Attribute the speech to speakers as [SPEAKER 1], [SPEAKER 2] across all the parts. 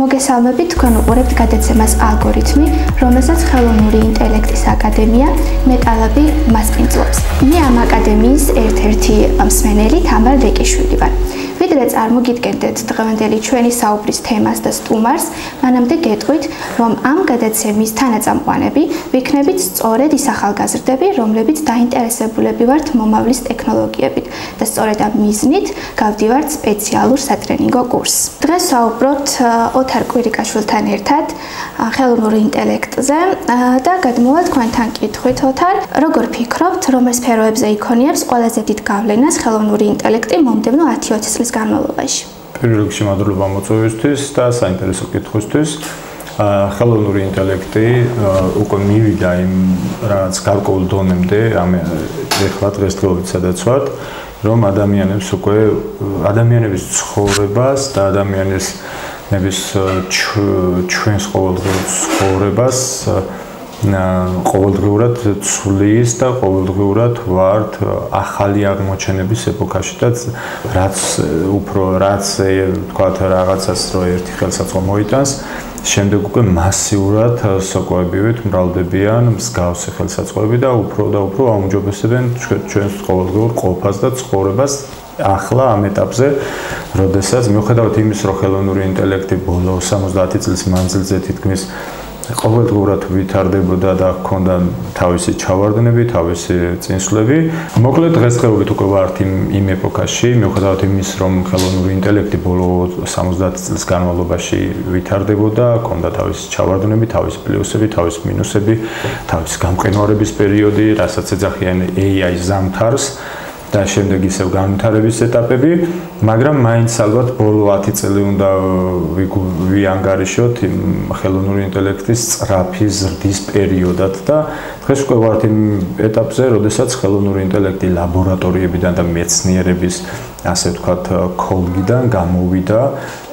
[SPEAKER 1] მოგესალმებით, თქვენ უყურებთ გადაცემას ალგორითმი, რომელსაც ხელოვნური ინტელექტის აკადემია მეტალაბი მასპინძლობს. მე ამ აკადემიის ერთ-ერთი მსმენელი თამარ ლეკიშვილი ვარ. ვიდრე წარმოგიდგენდეთ დღევანდელი ჩვენი საუბრის თემას და სტუმარს, მანამდე გეტყვით, რომ ამ გადაცემის თანაწამყვანები ვიქნებით სწორედ ის ახალგაზრდები, რომლებიც დაინტერესებულები ვართ მომავლის ტექნოლოგიებით და სწორედ ამ მიზნით გავდივართ სპეციალურ სატრენინგო კურსს. დღეს საუბრობთ ოთარ კვირიკაშვილთან ერთად ხელოვნურ ინტელექტზე და გადმოვალ თქვენთან კითხვით, ოთარ, როგორ ფიქრობთ, რომელ სფეროებზე იქონიებს ყველაზე დიდ გავლენას ხელოვნური ინტელექტი მომდევნო 10-20 წლის განმავლობაში?
[SPEAKER 2] პირველ რიგში მადლობა მოწვევისთვის და საინტერესო კითხვისთვის. ხელოვნური ინტელექტი უკვე მივიდა იმ რაღაც გარკვეულ დონემდე, ეხლა დღესდღეობით სადაც ვართ, რომ ადამიანების ცხოვრებას და ადამიანების ჩვენს ყოველდღიურ ცხოვრებას ყოველდღიურად ცვლის და ყოველდღიურად ვართ ახალი აღმოჩენების ეპოქაში და რაც თქვათ რაღაცას რო ერთი ხელსაწყო მოიტანს, შემდეგ უკვე მასიურად სოკოებივით მრავლდებიან მსგავსი ხელსაწყოები და უფრო აუმჯობესებენ ჩვენს ყოველდღიურ ყოფას და ცხოვრებას. ახლა ამ ეტაპზე, როდესაც მიუხედავად იმის, რომ ხელოვნური ინტელექტი ბოლო 70 წლის მანძილზე თითქმის ყოველდღურად ვითარდებოდა და ჰქონდა თავისი ჩავარდნები, თავისი წინსვლები. მოკლედ დღესდღეობით უკვე ვართ იმ ეპოქაში, მიუხედავად იმის, რომ ხელოვნური ინტელექტი ბოლო 70 წლის განმავლობაში ვითარდებოდა, ჰქონდა თავისი ჩავარდნები, თავისი პლუსები, თავისი მინუსები, თავისი გამყინვარების პერიოდი, რასაც ეძახიან AI ზამთარს. და შემდეგ ისევ განვითარების ეტაპები, მაგრამ მაინც ალბათ ბოლო 10 წელი უნდა ვიანგარიშოთ იმ ხელოვნური ინტელექტის სწრაფი ზრდის პერიოდად და დღეს უკვე ვართ იმ ეტაპზე, როდესაც ხელოვნური ინტელექტი ლაბორატორიებიდან და მეცნიერების, ასე ვთქვათ, ქოლგიდან გამოვიდა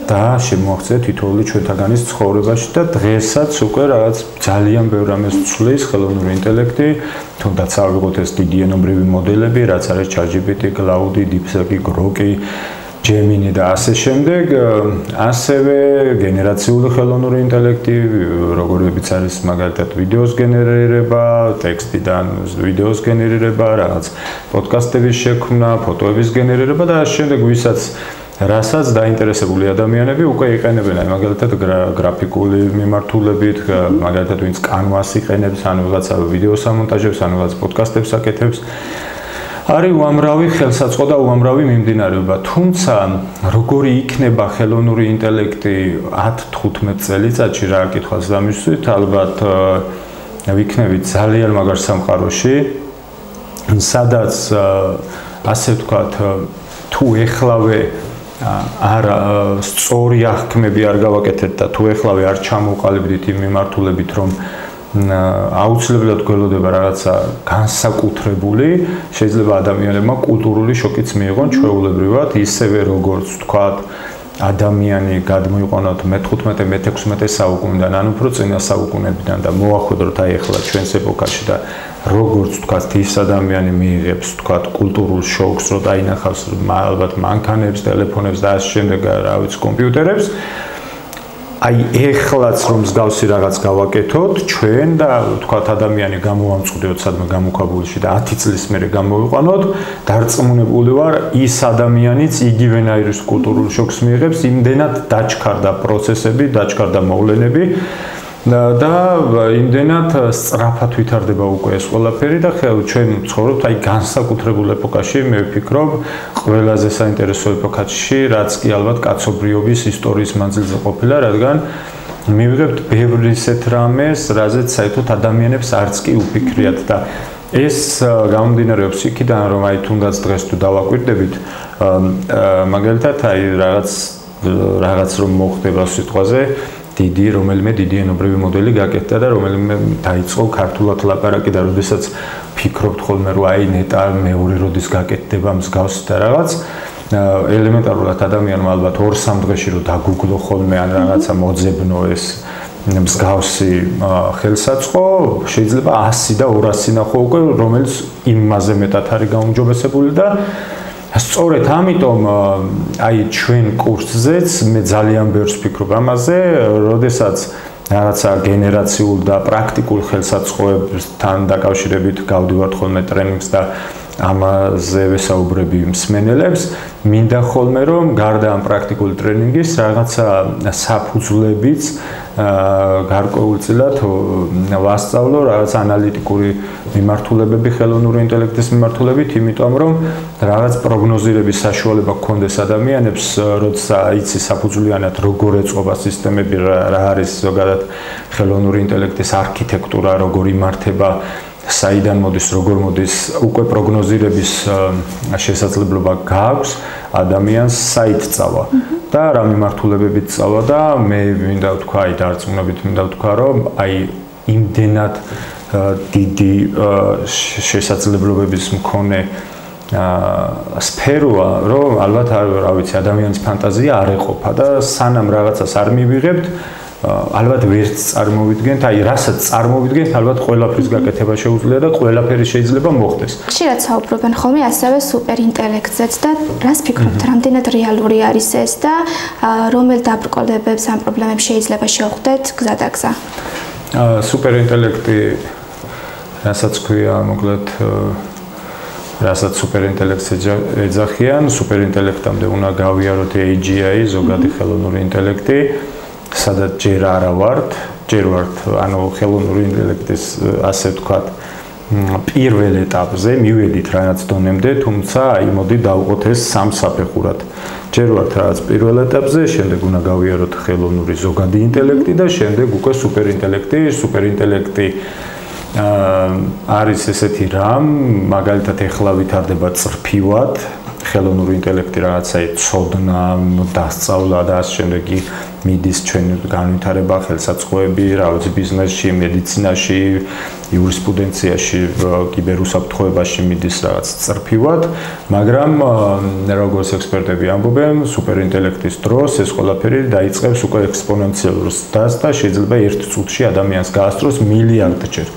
[SPEAKER 2] და შემოაღწია თითოეული ჩვენთაგანის ცხოვრებაში და დღესაც უკვე რაღაც ძალიან ბევრ ამას ცვლის ხელოვნური ინტელექტი, თუნდაც ავიღოთ ეს დიდი ენობრივი მოდელები, რაც არის ChatGPT, Claude, DeepSeek, Grok, Gemini და ასე შემდეგ, ასევე გენერაციული ხელოვნური ინტელექტი, როგორებიც არის მაგალითად ვიდეოს გენერირება, ტექსტიდან ვიდეოს გენერირება, რაღაც პოდკასტების შექმნა, ფოტოების გენერირება და ასე შემდეგ, რასაც დაინტერესებული ადამიანები უკვე იყენებენ, მაგალითად გრაფიკული მიმართულებით, მაგალითად ვინც Canvas იყენებს, ან ვიღაცა ვიდეოს ამონტაჟებს, ან ვიღაცა პოდკასტებს აკეთებს. არის უამრავი ხელსაწყო და უამრავი მიმდინარეობა. თუმცა, როგორი იქნება ხელოვნური ინტელექტი 10-15 წელიწადში, რა კითხვას დამისვით, ალბათ ვიქნებით ძალიან მაგარ სამყაროში, სადაც ასე ვთქვათ, თუ ეხლავე სწორი აღქმები არ გავაკეთეთ და თუ ეხლავე არ ჩამოვყალიბდით იმ მიმართულებით, რომ აუცილებლად გველოდება რაღაცა განსაკუთრებული, შეიძლება ადამიანებმა კულტურული შოკიც მიიღონ ჩვეულებრივად, ისევე როგორც ვთქვათ, ადამიანი გადმოიყვანოთ მე-15-მე-16 საუკუნიდან, ან უფრო წინა საუკუნეებიდან და მოახვედროთ აი ახლა ჩვენს ეპოქაში და როგორც ვთქვათ, ის ადამიანი მიიღებს, ვთქვათ, კულტურულ შოკს, რომ დაინახავს ალბათ მანქანებს, ტელეფონებს და ასე შემდეგ, რა ვიცი, კომპიუტერებს. აი ეხლაც რომ მსგავსი რაღაც გავაკეთოთ, ჩვენ და ვთქვათ, ადამიანი გამოვამწყდეთ სადმე გამოქვაბულში და 10 წლის მერე გამოვიყვანოთ, დარწმუნებული ვარ, ის ადამიანიც იგივენაირ კულტურულ შოკს მიიღებს, იმდენად დაჩქარდა პროცესები, დაჩქარდა მოვლენები და იმდენად სწრაფად ვითარდება უკვე ეს ყველაფერი და ჩვენ ცხოვრობთ აი განსაკუთრებულ ეპოქაში, მე ვფიქრობ, ყველაზე საინტერესო ეპოქაში, რაც კი ალბათ კაცობრიობის ისტორიის მანძილზე ყოფილა, რადგან მივიღებთ ბევრი ისეთ რამეს, რაზეც საერთოდ ადამიანებს არც კი უფიქრიათ და ეს გამომდინარეობს იქიდან, რომ აი თუნდაც დღეს თუ დავაკვირდებით, მაგალითად აი რაღაც რომ მოხდება სიტყვაზე რომელიმე დიდი ენობრივი მოდელი გაკეთდა და რომელიმე დაიწყო ქართულად ლაპარაკი და როდესაც ფიქრობთ ხოლმე რომ აი ნეტა მეორე როდის გაკეთდება მსგავს და რაღაც ელემენტარულად ადამიანმა ალბათ 2-3 დღეში რომ დაგუგლო ხოლმე ან რაღაცა მოძებნო ეს მსგავსი ხელსაწყო შეიძლება 100 და 200 ნახო უკვე რომელიც იმაზე მეტად არის გაუმჯობესებული და სწორედ ამიტომ აი ჩვენ კურსზეც მე ძალიან ბევრს ვფიქრობ ამაზე, როდესაც რაღაცა გენერაციულ და პრაქტიკულ ხელსაწყოებთან დაკავშირებით გავდივართ ხოლმე ტრენინგს და ამაზე ვესაუბრები მსმენელებს, მინდა ხოლმე რომ გარდა ამ პრაქტიკული ტრენინგის რაღაცა საფუძვლებიც გარკვეულწილად ვასწავლო, რაღაც ანალიტიკური მიმართულებები ხელოვნური ინტელექტის მიმართულებით, იმიტომ რომ რაღაც პროგნოზირების საშუალება გქონდეს ადამიანებს, როცა იცი საფუძვლიანად როგორ ეწყობა სისტემები, რა არის ზოგადად ხელოვნური ინტელექტის არქიტექტურა, როგორ იმართება, საიდან მოდის, როგორ მოდის, უკვე პროგნოზირების შესაძლებლობა გააქვს ადამიანს საით წავა და რა მიმართულებებით წავა და მე მინდა ვთქვა, აი დარწმუნებით მინდა ვთქვა, რომ აი იმდენად დიდი შესაძლებლობების მქონე სფეროა, რომ ალბათ რა ვიცი, ადამიანის ფანტაზია არ ეყოფა და სანამ რაღაცას არ მივიღებთ, ალბათ ვერც წარმოვიდგენთ, აი რასაც წარმოვიდგენთ, ალბათ ყველაფრის გაკეთება შეუძლია და ყველაფერი შეიძლება მოხდეს.
[SPEAKER 1] ხშირად საუბრობენ ხოლმე ასევე სუპერინტელექტზეც და რას ფიქრობთ, რამდენად რეალური არის ეს და რომელ დაბრკოლებებს ამ პრობლემებს შეიძლება შევხვდეთ გზადაგზა?
[SPEAKER 2] სუპერინტელექტი, რასაც ქვია, მოკლედ რასაც სუპერინტელექტს ეძახიან, სუპერინტელექტამდე უნდა გავიაროთ AGI, ზოგადი ხელოვნური ინტელექტი. სადაც ჯერ არა ვართ, ჯერ ვართ, ანუ ხელოვნური ინტელექტის ასე ვთქვათ, პირველ ეტაპზე მივედით რაღაც დონემდე, თუმცა აი მოდი დავყოთ ეს სამ საფეხურად. ჯერ ვართ რაღაც პირველ ეტაპზე, შემდეგ უნდა გავიაროთ ხელოვნური ზოგადი ინტელექტი და შემდეგ უკვე სუპერინტელექტი. სუპერინტელექტი არის ესეთი რამ, მაგალითად ეხლა ვითარდება წრფივად, ხელოვნური ინტელექტი რაღაცა ცოდნა, დასწავლა და ასე შემდეგ მიდის ჩვენი განვითარება, ხელსაწყოები, რა ვიცი, ბიზნესში, მედიცინაში, იურისპრუდენციაში, კიბერუსაფრთხოებაში მიდის რაღაც წრფივად, მაგრამ როგორც ექსპერტები ამბობენ, სუპერინტელექტის დროს ეს ყველაფერი დაიწყებს უკვე ექსპონენციალურ ზრდას და შეიძლება ერთ წუთში ადამიანს გაასწროს მილიარდჯერ.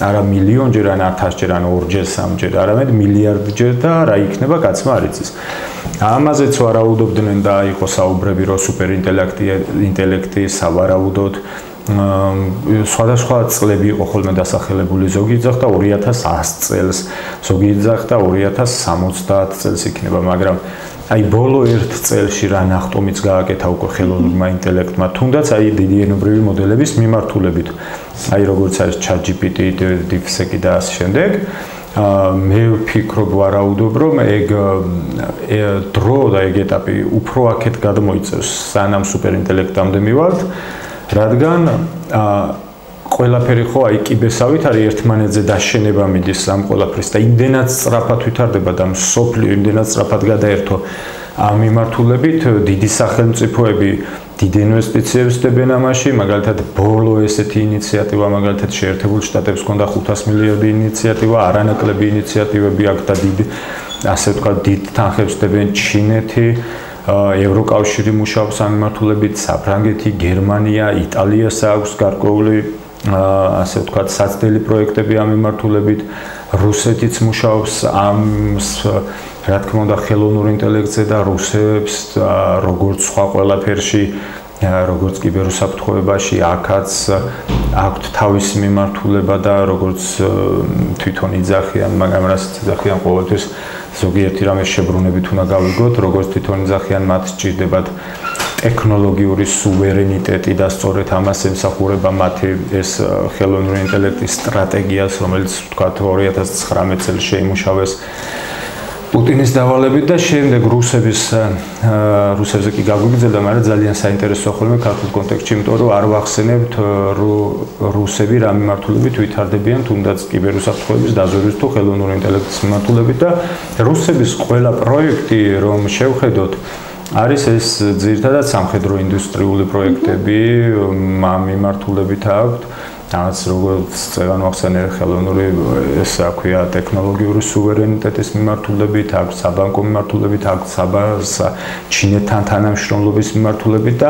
[SPEAKER 2] არა მილიონჯერ, ან 1000ჯერ, ან 2-ჯერ, 3-ჯერ, არამედ მილიარდჯერ და რა იქნება კაცმა არ იცის. ამაზეც ვარაუდობდნენ და იყო საუბრები, რომ სუპერინტელექტი სავარაუდოდ სხვადასხვა წლები იყო ხოლმე დასახელებული, ზოგი იძახდა 2100 წელს, ზოგი იძახდა 2070 წელს იქნება, მაგრამ აი ბოლო ერთ წელში რა ნახტომიც გააკეთა უკვე ხელოვნურმა ინტელექტმა, თუნდაც აი დიდი ენობრივი მოდელების მიმართულებით. აი როგორც არის ChatGPT, DeepSeek და ასე შემდეგ. მე ვფიქრობ, ვარაუდობ, რომ ეგ დრო და ეგ ეტაპი უფრო აქეთ გადმოიწევს, სანამ სუპერინტელექტამდე მივალთ, რადგან ყველაფერი ხო აი კიბესავით არის ერთმანეთზე დაშენება მიდის ამ ყველაფრის და იმდენად სწრაფად ვითარდება და მსოფლიო იმდენად სწრაფად გადაერთო ამ მიმართულებით დიდი სახელმწიფოები დიდ ინვესტიციებს დებენ ამაში, მაგალითად ბოლო ესეთი ინიციატივა, მაგალითად შეერთებულ შტატებს ჰქონდა 500 მილიარდი ინიციატივა, არანაკლები ინიციატივები აქვს და დიდ ასე ვთქვათ დიდ თანხებს დებენ ჩინეთი, ევროკავშირი მუშაობს ამ მიმართულებით, საფრანგეთი, გერმანია, იტალიას აქვს გარკვეული ასე ვთქვათ საცდელი პროექტები ამ მიმართულებით, რუსეთიც მუშაობს ამ რა თქმა უნდა ხელოვნურ ინტელექტზე და რუსებს როგორც სხვა ყველაფერში, როგორც კიბერუსაფრთხოებაში აქაც აქვთ თავისი მიმართულება და როგორც თვითონ იძახიან, მაგრამ რასაც იძახიან ყოველთვის ზოგიერთი რამე შებრუნებით უნდა გავიგოთ, როგორც თვითონ იძახიან, მათ სჭირდებათ ტექნოლოგიური სუვერენიტეტი და სწორედ ამას ემსახურება მათი ეს ხელოვნური ინტელექტის სტრატეგიას, რომელიც ვთქვათ 2019 წელს შეიმუშავეს პუტინის დავალებით და შემდეგ რუსებზე კი გაგვიგრძელდა, მაგრამ ძალიან საინტერესოა ხოლმე ქართულ კონტექსტში, იმიტომ რომ არ ვახსენებთ რუსები რა მიმართულებით ვითარდებიან, თუნდაც კიბერუსაფრთხოების დაზვერვის თუ ხელოვნური ინტელექტის მიმართულებით და რუსების ყველა პროექტი, რომ შევხედოთ, არის ეს ძირითადად სამხედრო ინდუსტრიული პროექტები, ამ მიმართულებით აქვთ. რაც როგორც წეგან ვახსენე ხელოვნური ეს აქვია ტექნოლოგიური სუვერენიტეტის მიმართულებით, აქვს საბანკო მიმართულებით, აქვს ჩინეთთან თანამშრომლობის მიმართულებით და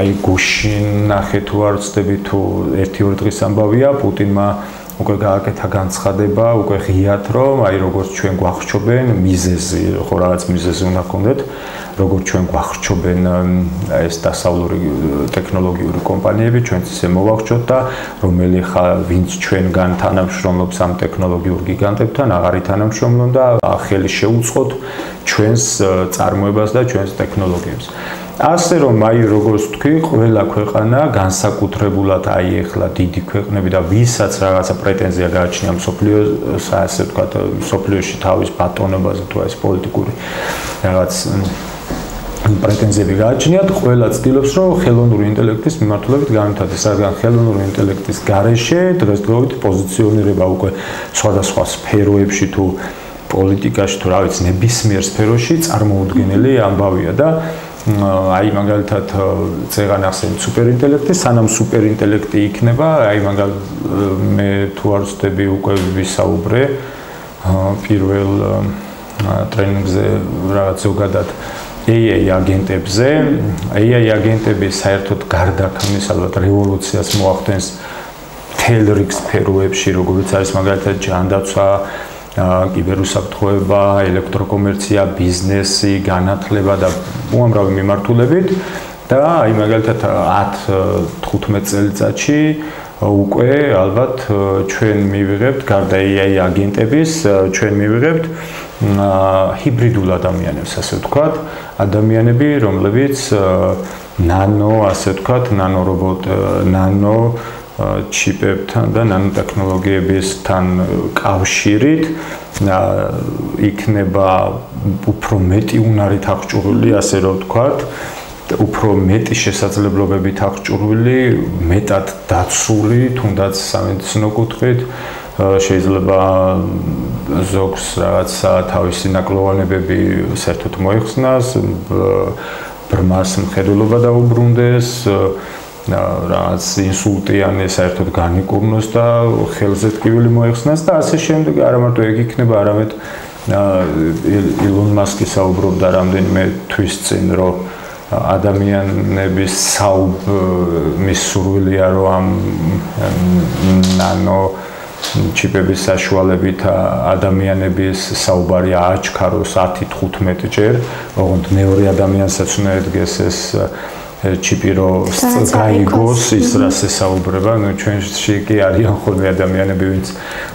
[SPEAKER 2] აი გუშინ ნახე თუ არ ვცდები თუ 1-2 დღის ამბავია, პუტინმა უკვე გააკეთა განცხადება, უკვე ღიათ რომ აი როგორც ჩვენ გვახრჩობენ მიზეზი, ხო რაღაც მიზეზი უნდა გქონდეთ, როგორც ჩვენ გვახრჩობენ ეს დასავლური ტექნოლოგიური კომპანიები, ჩვენც ისე მოვახრჩოთ და რომელი ვინც ჩვენგან თანამშრომლობს ამ ტექნოლოგიურ გიგანტებთან, აღარ ითანამშრომლონ და ხელი შეუწყოთ ჩვენს წარმოებას და ჩვენს ტექნოლოგიებს. ასე რომ აი როგორც თქვი, ყველა ქვეყანა განსაკუთრებულად აი ახლა დიდი ქვეყნები და ვისაც რაღაცა პრეტენზია გააჩნია მსოფლიოს, ასე ვთქვათ, მსოფლიოში თავის ბატონობაზე თუ ეს პოლიტიკური რაღაც პრეტენზიები გააჩნიათ, ყველა ცდილობს, რომ ხელოვნური ინტელექტის მიმართულებით განვითარდეს, რადგან ხელოვნური ინტელექტის გარეშე დღესდღეობით პოზიციონირება უკვე სხვადასხვა სფეროებში თუ პოლიტიკაში თუ რა ვიცი, ნებისმიერ სფეროში წარმოუდგენელი ამბავია და აი მაგალითად წეგან ახსენეთ სუპერინტელექტი, სანამ სუპერინტელექტი იქნება, აი მაგალითად მე თუ არ ვცდები უკვე ვისაუბრე პირველ ტრენინგზე რაღაც ზოგადად AI აგენტებზე. AI აგენტები საერთოდ გარდაქმნის ალბათ რევოლუციას მოახდენს მთელ რიგ სფეროებში, როგორც არის მაგალითად ჯანდაცვა, კიბერუსაფრთხოება, ელექტროკომერცია, ბიზნესი, განათლება და უამრავი მიმართულებით და აი მაგალითად 10-15 წელიწადში უკვე ალბათ ჩვენ მივიღებთ გარდა AI აგენტების, ჩვენ მივიღებთ ჰიბრიდულ ადამიანებს, ასე ვთქვათ, ადამიანები, რომლებიც ნანო, ასე ვთქვათ, ნანო ჩიპებთან და ნანოტექნოლოგიებისთან კავშირით იქნება უფრო მეტი უნარით აღჭურვილი, ასე რომ ვთქვათ, უფრო მეტი შესაძლებლობებით აღჭურვილი, მეტად დაცული, თუნდაც სამედიცინო კუთხით, შეიძლება ზოგს რაღაცა თავისი ნაკლოვანებები საერთოდ მოიხსნას, ბრმას მხედველობა დაუბრუნდეს, რაღაც ინსულტიანი საერთოდ განიკურნოს და ხელზე ტკივილი მოიხსნას და ასე შემდეგ. არა მარტო ეგ იქნება, არამედ ილონ მასკი საუბრობდა რამდენიმე თვის წინ, რომ ადამიანების მის სურვილია, რომ ამ ნანო ჩიპების საშუალებით ადამიანების საუბარი აჩქაროს 10-15 ჯერ, ოღონდ მეორე ადამიანსაც უნდა ედგეს ეს ჩიპი რომ გაიგოს ის რაც ესაუბრება, ნუ ჩვენში კი არიან ხოლმე ადამიანები, ვინც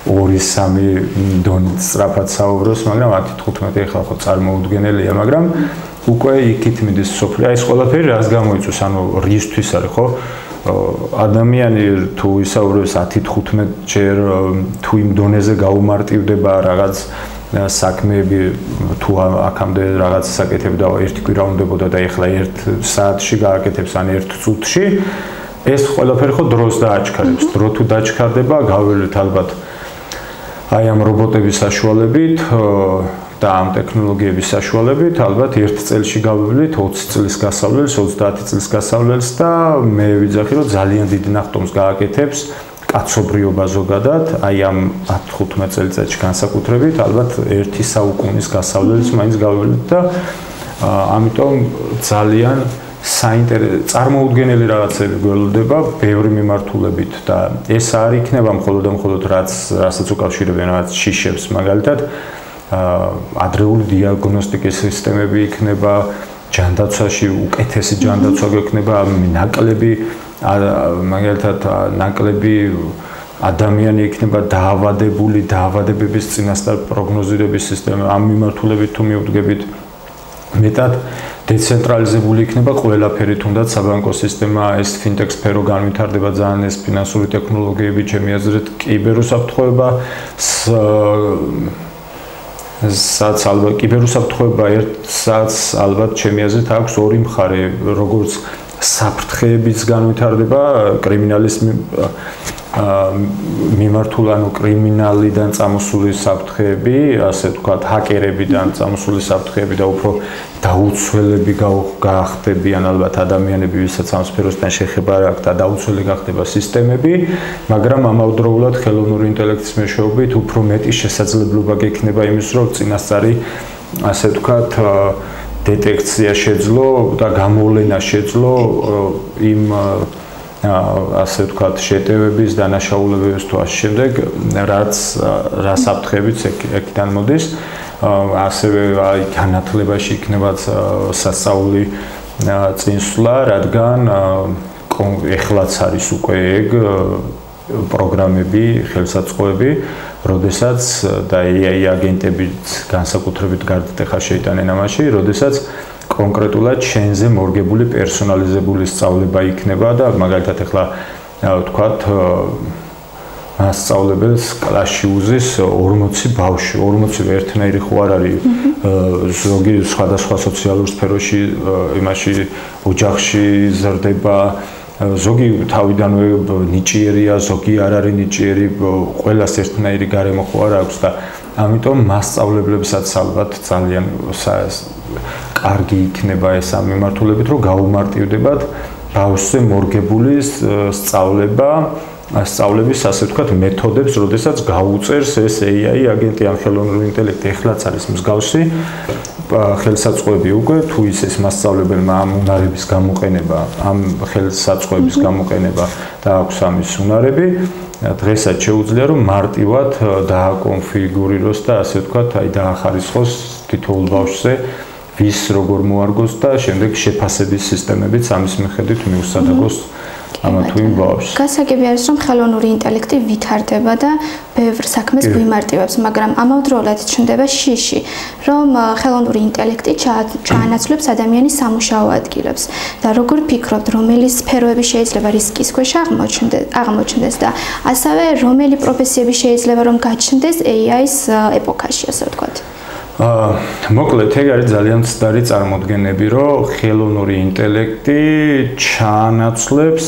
[SPEAKER 2] 2-3 დონით სწრაფად საუბრობს, მაგრამ 10-15 ახლა ხო წარმოუდგენელია, მაგრამ უკვე იქით მიდის სოფლი. აი ეს ყველაფერი რას გამოიწვევს, ანუ რისთვის არის, ხო? ადამიანი თუ ისაუბრებს 10-15 ჯერ თუ იმ დონეზე გაუმარტივდება რაღაც საქმეები, თუ აქამდე რაღაც საკეთებდა ერთი კვირა უნდებოდა და ეხლა 1 საათში გააკეთებს ან 1 წუთში, ეს ყველაფერი ხო დროს დააჩქარებს. დრო თუ დაჩქარდება, გავივლით ალბათ აი ამ რობოტების საშუალებით და ამ ტექნოლოგიების საშუალებით, ალბათ 1 წელში გავივლით 20 წლის გასავლელს, 30 წლის გასავლელს და მე ვიძახი, რომ ძალიან დიდ ნახტომს გააკეთებს კაცობრიობა ზოგადად, აი ამ 10-15 წელიწადში განსაკუთრებით, ალბათ 1 საუკუნის გასავლელს მაინც გავივლით და ამიტომ ძალიან წარმოუდგენელი რაღაცები გველოდება ბევრი მიმართულებით და ეს არ იქნება მხოლოდ და მხოლოდ რასაც უკავშირებენ რაღაც შიშებს, მაგალითად ადრეული დიაგნოსტიკის სისტემები იქნება, ჯანდაცვაში უკეთესი ჯანდაცვა გექნება, ნაკლები მაგალითად ნაკლები ადამიანი იქნება დაავადებული, დაავადებების წინასწარ პროგნოზირების სისტემა, ამ მიმართულებით თუ მივდგებით, მეტად დეცენტრალიზებული იქნება ყველაფერი, თუნდაც საბანკო სისტემა, ეს ფინტექ სფერო განვითარდება ძალიან, ეს ფინანსური ტექნოლოგიები, ჩემი აზრით, კიბერუსაფრთხოება, სადაც ალბათ კიბერუსაფრთხოება ერთსაც ალბათ ჩემი აზრით აქვს ორი მხარე, როგორც საფრთხეების განვითარდება, კრიმინალის მიმართულ, ანუ კრიმინალიდან წამოსული საფრთხეები, ასე ვთქვათ, ჰაკერებიდან წამოსული საფრთხეები და უფრო დაუცველები გახდებიან ალბათ ადამიანები, ვისაც ამ სფეროსთან შეხება არ აქვს და დაუცველი გახდება სისტემები, მაგრამ ამავდროულად ხელოვნური ინტელექტის მეშვეობით უფრო მეტი შესაძლებლობა გექნება იმის, რომ წინასწარი, ასე ვთქვათ, დეტექცია შეძლო და გამოვლენა შეძლო იმ ასე ვთქვათ, შეტევების, დანაშაულებების თუ ასე შემდეგ, რას აფრთხებით ეკიდან მოდის. ასევე აი განათლებაში იქნება სასწაული წინსვლა, რადგან ეხლაც არის უკვე ეგ პროგრამები, ხელსაწყოები, როდესაც და AI აგენტებიც განსაკუთრებით გარდათ ახლა შეიტანენ ამაში, როდესაც კონკრეტულად შენზე მორგებული პერსონალიზებული სწავლება იქნება და მაგალითად ახლა ვთქვათ მასწავლებელს კლასში უზის 40 ბავშვი, 40 ერთნაირი ხო არ არის ზოგი სხვადასხვა სოციალურ სფეროში, იმაში ოჯახში ზრდება, ზოგი თავიდანვე ნიჭიერია, ზოგი არ არის ნიჭიერი, ყველას ერთნაირი გარემო ხო არ აქვს და ამიტომ მასწავლებლებსაც ალბათ ძალიან კარგი იქნება ეს ამ მიმართულებით, რომ გაუმარტივდებათ ბავშვზე მორგებული სწავლების ასე ვთქვათ მეთოდებს, როდესაც გაუწერს ეს AI აგენტი ამ ხელოვნური ინტელექტი, ეხლაც არის მსგავსი ხელსაწყოები უკვე, თუ ის მასწავლებელმა ამ უნარების გამოყენება, ამ ხელსაწყოების გამოყენება და აქვს ამის უნარები, დღესაც შეუძლია რომ მარტივად დააკონფიგურიროს და ასე ვთქვათ, აი დაახარისხოს თითოეულ ბავშვზე ვის როგორ მოარგოს და შემდეგ შეფასების სისტემებიც ამის მიხედვით მიუსადაგოს ამა თუ იმ ბავშვს.
[SPEAKER 1] გასაგები არის რომ ხელოვნური ინტელექტი ვითარდება და ბევრ საქმეს გვიმარტივებს, მაგრამ ამავდროულად ჩნდება შიში, რომ ხელოვნური ინტელექტი ჩაანაცვლებს ადამიანის სამუშაო ადგილებს და როგორ ფიქრობთ, რომელი სფეროები შეიძლება რისკის ქვეშ აღმოჩნდეს და ასევე რომელი პროფესიები შეიძლება რომ გაჩნდეს AI-ის ეპოქაში, ასე ვთქვათ.
[SPEAKER 2] მოკლედ ეგ არის ძალიან ცდარი წარმოდგენები, რომ ხელოვნური ინტელექტი ჩაანაცვლებს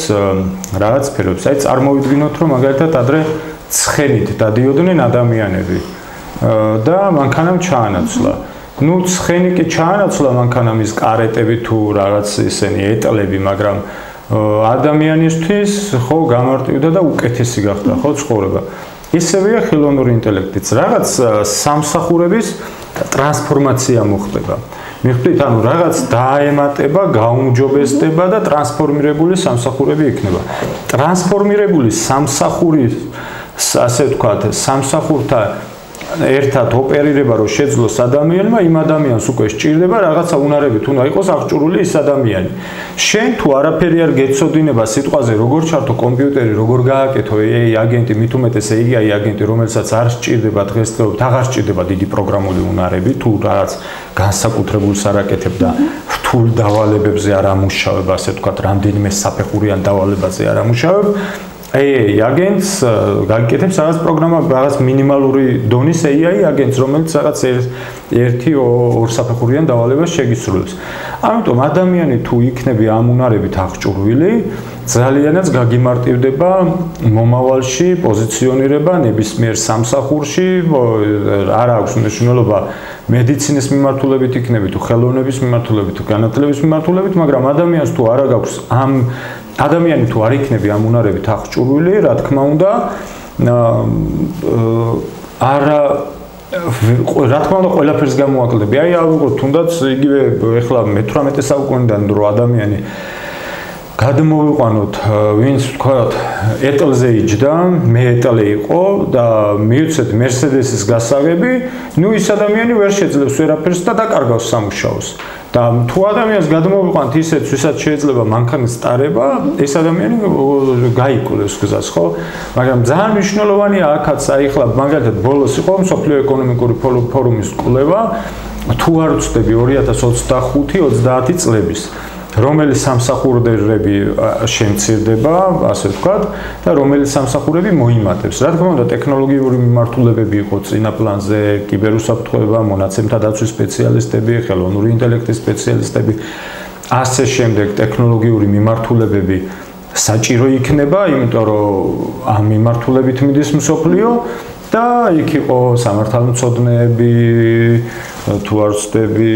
[SPEAKER 2] რაღაც სფეროებს. აი წარმოვიდგინოთ, რომ მაგალითად ადრე ცხენით დადიოდნენ ადამიანები და მანქანამ ჩაანაცვლა. ნუ ცხენი კი ჩაანაცვლა მანქანამ ის კარეტები თუ რაღაც ისენი ეტლები, მაგრამ ადამიანისთვის ხო გამარტივდა და უკეთესი გახდა ხო ცხოვრება. ისევეა ხელოვნური ინტელექტიც. რაღაც სამსახურების ტრანსფორმაცია მოხდება. მიხვდით, ანუ რაღაც დაემატება, გაუმჯობესდება და ტრანსფორმირებული სამსახურები იქნება. ტრანსფორმირებული სამსახურის, ასე ვთქვათ, სამსახურთა ერთად ოპერირება რო შეძლოს ადამიანმა, იმ ადამიანს უკვე სჭირდება რაღაცა უნარებით უნდა იყოს აღჭურვილი ის ადამიანი. შენ თუ არაფერი არ გეცოდინება სიტყვაზე როგორ ჩართო კომპიუტერი, როგორ გააკეთო AI აგენტი, მით უმეტეს AI აგენტი, რომელსაც არ სჭირდება დღესდღეობით, აღარ სჭირდება დიდი პროგრამული უნარები, თუ რაღაც განსაკუთრებულს არ აკეთებ და რთულ დავალებებზე არ ამუშავებ, ასე ვთქვათ, რამდენიმე საფეხურიან დავალებაზე არ ამუშავებ. AI აგენტს გაკეთებს რაღაც პროგრამა, რაღაც მინიმალური დონის AI აგენტს, რომელიც რაღაც ერთი-ორ საფეხურიან დავალებას შეგისრულებს. ამიტომ ადამიანი თუ იქნება ამ უნარებით აღჭურვილი, ძალიანაც გაგიმარტივდება მომავალში პოზიციონირება ნებისმიერ სამსახურში, არ აქვს მნიშვნელობა მედიცინის მიმართულებით იქნება თუ ხელოვნების მიმართულებით თუ განათლების მიმართულებით, მაგრამ ადამიანს თუ არ აქვს ადამიანი თუ არ იქნება ამ უნარებით აღჭურვილი, რა თქმა უნდა, რა თქმა უნდა, ყველაფერს გამოაკლდები. აი, ავიღოთ თუნდაც იგივე ეხლა მე-18 საუკუნიდან რო ადამიანი გადმოვიყვანოთ, ვინც ვთქვათ, ეტლზე იჯდა, მე ეტლე იყო და მიუცეთ მერსედესის გასაღები, ნუ ის ადამიანი ვერ შეძლებს ვერაფერს და დაკარგავს სამუშაოს. და თუ ადამიანს გადმოვიყვანთ ისეთ, ვისაც შეიძლება მანქანის ტარება, ეს ადამიანი გაიკვლევს გზას, ხო? მაგრამ ძალიან მნიშვნელოვანია აქაც, აი ახლა მაგალითად ბოლოს იყო მსოფლიო ეკონომიკური ფორუმის კვლევა, თუ არ ვცდები 2025-30 წლების რომელი სამსახურები შემცირდება, ასე ვთქვათ, და რომელი სამსახურები მოიმატებს. რა თქმა უნდა, ტექნოლოგიური მიმართულებები იყო წინა პლანზე, კიბერუსაფრთხოება, მონაცემთა დაცვის სპეციალისტები, ხელოვნური ინტელექტის სპეციალისტები, ასე შემდეგ ტექნოლოგიური მიმართულებები საჭირო იქნება, იმიტომ რომ ამ მიმართულებით მიდის მსოფლიო და იქ იყო სამართალმცოდნეები, თუ არ ვცდები,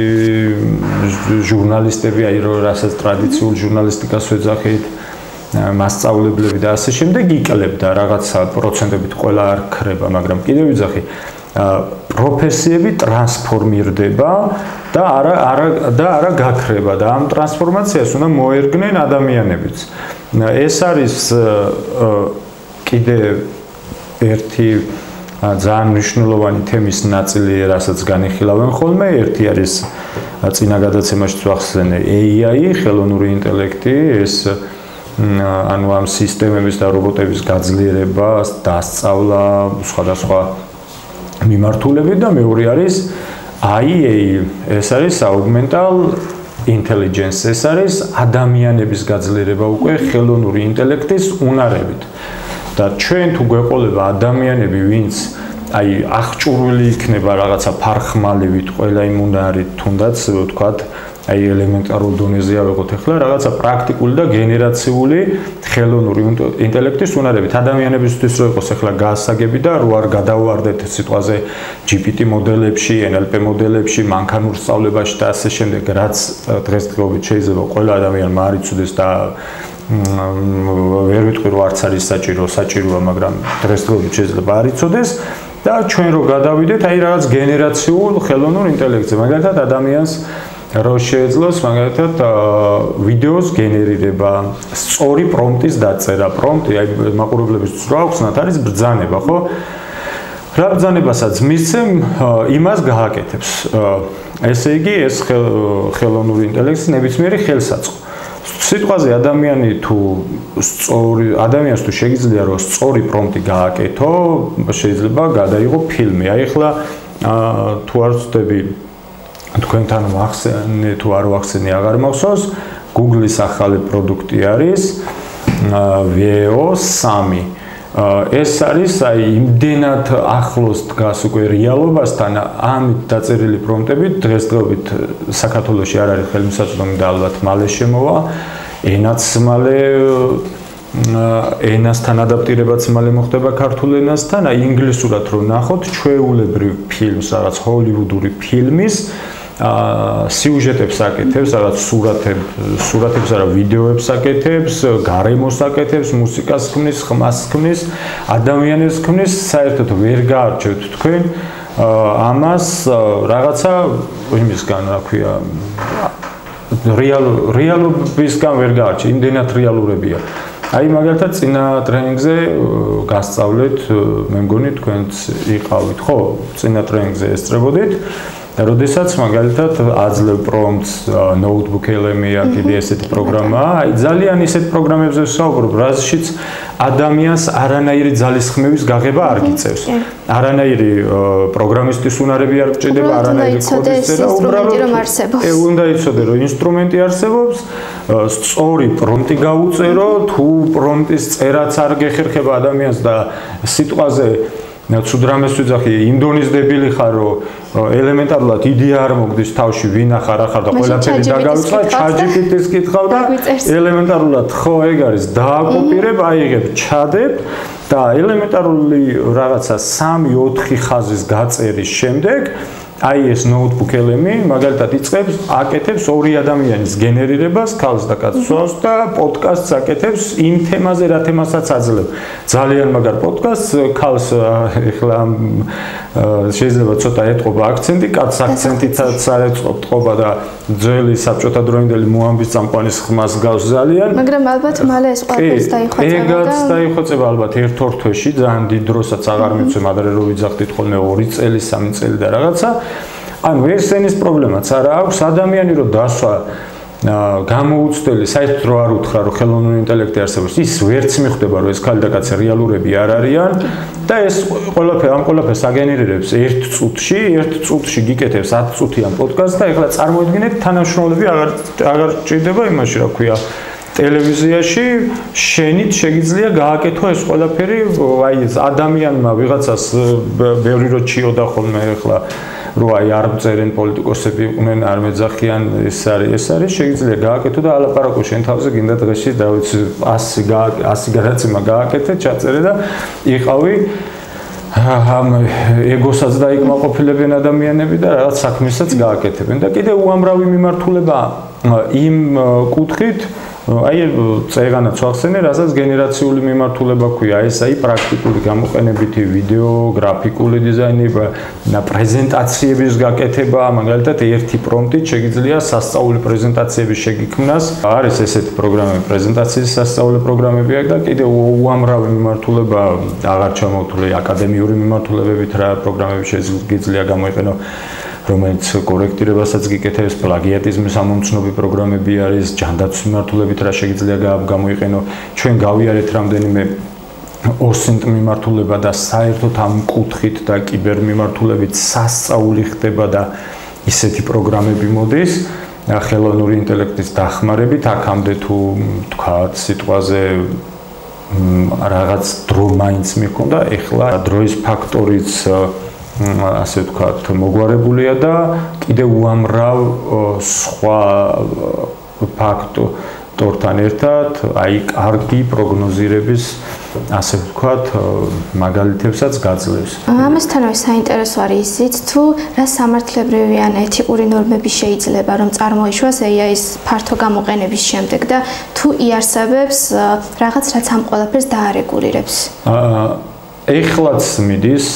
[SPEAKER 2] ჟურნალისტები, აი რასაც ტრადიციულ ჟურნალისტიკას ვეძახით, მასწავლებლები და ასე შემდეგ იკლებდა რაღაცა პროცენტებით ყველა არ ქრება, მაგრამ კიდევ ვიძახი, პროფესიები ტრანსფორმირდება და არა გაქრება და ამ ტრანსფორმაციას უნდა მოერგნენ ადამიანებიც. ეს არის კიდე ერთი ძალიან მნიშვნელოვანი თემის ნაწილი, რასაც განიხილავენ ხოლმე. ერთი არის წინა გადაცემაში ვახსენე AI, ხელოვნური ინტელექტი, ეს ანუ ამ სისტემების და რობოტების გაძლიერება, დასწავლა, სხვადასხვა მიმართულებით და მეორე არის IA, ეს არის augmented intelligence, ეს არის ადამიანების გაძლიერება უკვე ხელოვნური ინტელექტის უნარებით. და ჩვენ თუ გვეყოლება ადამიანები, ვინც აი აღჭურვილი იქნება რაღაცა ფარხმალივით, ყველა იმ უნარით, თუნდაც ვთქვათ, აი ელემენტარულ დონეზე ავიღოთ ახლა რაღაცა პრაქტიკული და გენერაციული ხელოვნური ინტელექტის უნარებით. ადამიანებისთვის რო იყოს ახლა გასაგები და რო არ გადავარდეთ სიტყვაზე GPT მოდელებში, NLP მოდელებში, მანქანურ სწავლებაში და ასე შემდეგ, რაც დღესდღეობით შეიძლება ყველა ადამიანმა არ იცოდეს და ვერ ვიტყვი რომ არც არის საჭიროა, მაგრამ დღესდღეობით შეიძლება არ იცოდეს და ჩვენ რო გადავიდეთ აი რაღაც გენერაციულ ხელოვნურ ინტელექტზე, მაგალითად ადამიანს რო შეეძლოს მაგალითად ვიდეოს გენერირება, სწორი პრომპტის დაწერა. პრომპტი აი მაყურებლებს რო ახსნათ არის ბრძანება, ხო? რა ბრძანებასაც მისცემ, იმას გააკეთებს. ესე იგი ეს ხელოვნური ინტელექტის ნებისმიერი ხელსაწყო. სიტყვაზე ადამიანს თუ შეგიძლია რომ სწორი პრომპტი გააკეთო, შეიძლება გადაიღო ფილმი. აი ახლა თუ არ ვწდები თქვენთან ვახსენე თუ არ ვახსენე აღარ მახსოვს, Google-ის ახალი პროდუქტი არის Veo 3. ეს არის აი იმდენად ახლოს დგას უკვე რეალობასთან, ამით დაწერილი პრომპტებით დღესდღეობით საქართველოში არ არის ხელმისაწვდომი და ალბათ მალე შემოვა. ენაც მალე ენასთან ადაპტირებაც მალე მოხდება ქართულ ენასთან. აი ინგლისურად რო ნახოთ, ჩვეულებრივ ფილმს, რაღაც ჰოლივუდური ფილმის სიუჟეტებს აკეთებს, რაღაც სურათებს არა, ვიდეოებს აკეთებს, გარემოს აკეთებს, მუსიკას ქმნის, ხმას ქმნის, ადამიანებს ქმნის, საერთოდ ვერ გაარჩევთ თქვენ ამას რაღაცა იმისგან, რა ქვია, რეალობისგან ვერ გაარჩევთ, იმდენად რეალურებია. აი მაგალითად წინა ტრენინგზე გასწავლეთ, მე მგონი თქვენც იყავით, ხო? წინა ტრენინგზე ესწრებოდით. როდესაც მაგალითად აძლევ პრომპტს notebook LM-ია, კიდე ესეთი პროგრამაა. აი ძალიან ისეთ პროგრამებზე ვსაუბრობ, რაზეც ადამიანს არანაირი ძალისხმევის გაღება არ გიწევს. არანაირი პროგრამისტის უნარები არ გჭირდება, არანაირი კოდის წერა, უბრალოდ უნდა იცოდე რომ ინსტრუმენტი არსებობს, სწორი პრომპტი გაუწერო, თუ პრომპტის წერაც არ გეხერხება ადამიანს და სიტყვაზე ცუდ რამეს ვიძახი, იმ დონის დებილი ხარ, რომ ელემენტარულად იდეა არ მოგდის თავში, ვინ ახარ და ყველაფერი დაგავიწყდა, ChatGPT-ს კითხავ და ელემენტარულად ხო ეგ არის, დააკოპირებ, აიღებ, ჩადებ და ელემენტარული რაღაცა 3-4 ხაზის გაწერის შემდეგ აი ეს notebook LM-ი მაგალითად იწყებს, აკეთებს ორი ადამიანის გენერირებას, ქალს და კაცს და პოდკასტს აკეთებს იმ თემაზე, რა თემასაც აძლევ. ძალიან მაგარ პოდკასტს, ქალს ეხლა შეიძლება ცოტა ეტყობა აქცენტი, კაცს აქცენტითაც არ ეტყობა და ძველი საბჭოთა დროინდელი მოამბის წამყვანის ხმას გავს ძალიან.
[SPEAKER 1] მაგრამ ალბათ მალე ეს ყველაფერს დაიხვეწება და
[SPEAKER 2] ეგაც დაიხვეწება ალბათ 1-2 თვეში, ძალიან დიდ დროსაც აღარ მივცემ, ადრე რო ვიძახდით ხოლმე 2 წელი, 3 წელი და რაღაცა. ანუ ეს ენის პრობლემაც არა აქვს, ადამიანი რო დასვა გამოუცდელი, საერთოდ რო არ უთხრა რომ ხელოვნური ინტელექტი არსებობს, ის ვერც მიხვდება რომ ეს ქალი და კაცი რეალურები არ არიან და ეს ყველაფერს აგენერირებს 1 წუთში გიკეთებს 10 წუთიან პოდკასტს და ეხლა წარმოიდგინეთ თანამშრომლები აღარ ჭირდება იმაში, რა ქვია, ტელევიზიაში შენით შეგიძლია გააკეთო ეს ყველაფერი, აი ეს ადამიანმა ვიღაცას ბევრი რო ჩიოდა ხოლმე ეხლა რო აი არ წერენ პოლიტიკოსები იყვნენ, არ მეძახიან, ეს არის შეგიძლია გააკეთო და ალაპარაკო შენ თავზე, გინდა დღეში დავიცი 100 გადაცემა გააკეთე, ჩაწერე და იყავი ამ ეგოსაც დაიკმაყოფილებენ ადამიანები და რაღაც საქმესაც გააკეთებენ და კიდე უამრავი მიმართულება იმ კუთხით აი წეგანაც ვახსენე, რასაც გენერაციული მიმართულება ქვია, ეს აი პრაქტიკული გამოყენებითი ვიდეო, გრაფიკული დიზაინი, პრეზენტაციების გაკეთება, მაგალითად ერთი პრომპტით შეგიძლია სასწაული პრეზენტაციების შეგიქმნას. არის ესეთი პროგრამები, პრეზენტაციის სასწაული პროგრამები აქვს და კიდევ უამრავი მიმართულება აღარ ჩამოვთვლი აკადემიური მიმართულებებით რა პროგრამები შეგიძლია გამოიყენო. რომელიც კორექტირებასაც გიკეთებს, პლაგიატიზმის ამომცნობი პროგრამები არის, ჯანდაცვის მიმართულებით რა შეგიძლია გამოიყენო. ჩვენ გავიარეთ რამდენიმე OSINT მიმართულება და საერთოდ ამ კუთხით და კიბერ მიმართულებით სასწაული ხდება და ისეთი პროგრამები მოდის. ხელოვნური ინტელექტის დახმარებით აქამდე თუ თქვათ სიტყვაზე რაღაც დრო მაინც მიქონდა, ეხლა დროის ფაქტორიც ასე ვთქვათ, მოგვარებულია და კიდევ უამრავ სხვა ფაქტორთან ერთად, აი კარგი პროგნოზირების, ასე ვთქვათ, მაგალითებსაც გაძლევს.
[SPEAKER 1] ამასთანავე საინტერესო არის ისიც, თუ რა სამართლებრივი ან ეთიკური ნორმები შეიძლება რომ წარმოიშვას AI-ის ფართო გამოყენების შემდეგ და თუ იარსებებს რაღაც რაც ამ ყველაფერს დაარეგულირებს.
[SPEAKER 2] ეხლაც მიდის